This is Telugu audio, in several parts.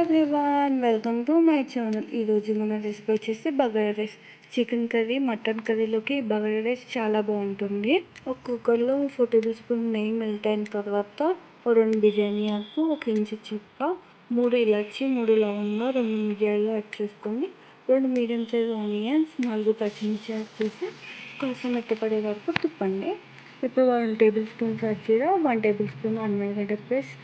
Everyone, welcome to my channel. ఈరోజు మన రెసిపీ వచ్చేసి bagara rice. Chicken curry, mutton కర్రీలోకి బగారా రైస్ చాలా బాగుంటుంది. ఒక కుక్కర్లో 4 టేబుల్ స్పూన్ నెయ్యి మెల్ట్ అయిన తర్వాత 2 బిర్యానీ ఆకు, 1 ఇంచు చెక్క, 3 ఇలాచి, 3 లవంగా, 2 మిరియాలు యాడ్ చేసుకొని 2 మీడియం సైజ్ ఆనియన్స్, 4 పచ్చిమిర్చి యాడ్ చేసి కొంచెం మెత్తపడే వరకు తిప్పండి. ఇప్పుడు 1 టేబుల్ స్పూన్ జీరా, 1 టేబుల్ స్పూన్ అల్లం వెల్లిగడ్డ పేస్ట్,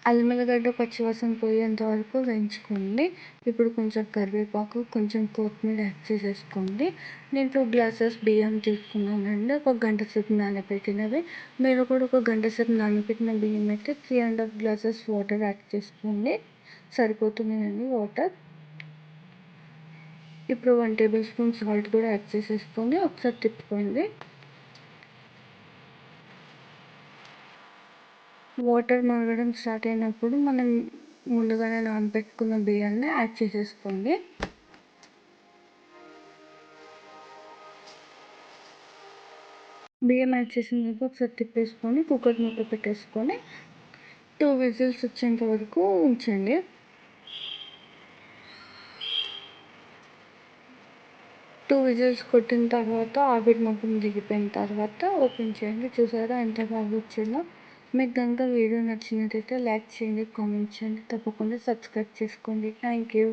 అల్లం వెల్లిగడ్డ పచ్చివాసన పోయేంత వరకు వేయించుకోండి. ఇప్పుడు కొంచెం కరివేపాకు, కొంచెం కొత్తిమీర యాడ్ చేసేసుకోండి. నేను 2 గ్లాసెస్ బియ్యం తీసుకున్నానండి, 1 గంట సేపు నానబెట్టినవి. మీరు కూడా 1 గంట సేపు నానబెట్టిన బియ్యం అయితే 3.5 గ్లాసెస్ వాటర్ యాడ్ చేసుకోండి, సరిపోతున్నాయండి వాటర్. ఇప్పుడు 1 టేబుల్ స్పూన్ సాల్ట్ కూడా యాడ్ చేసేసుకొని ఒకసారి తిప్పుకోండి. వాటర్ మరగడం స్టార్ట్ అయినప్పుడు మనం ముందుగానే నానబెట్టుకున్న బియ్యాన్ని యాడ్ చేసేసుకోండి. బియ్యం యాడ్ చేసిన తర్వాత ఒకసారి తిప్పేసుకొని కుక్కర్ మూత పెట్టేసుకొని 2 విజిల్స్ వచ్చేంత వరకు ఉంచండి. టూ విజిల్స్ కొట్టిన తర్వాత ఆవిరి మొత్తం దిగిపోయిన తర్వాత ఓపెన్ చేయండి. చూసారా ఎంత బాగా వచ్చిందో. మీకు కనుక వీడియో నచ్చినట్టయితే లైక్ చేయండి, కామెంట్ చేయండి, తప్పకుండా సబ్స్క్రైబ్ చేసుకోండి. Thank you.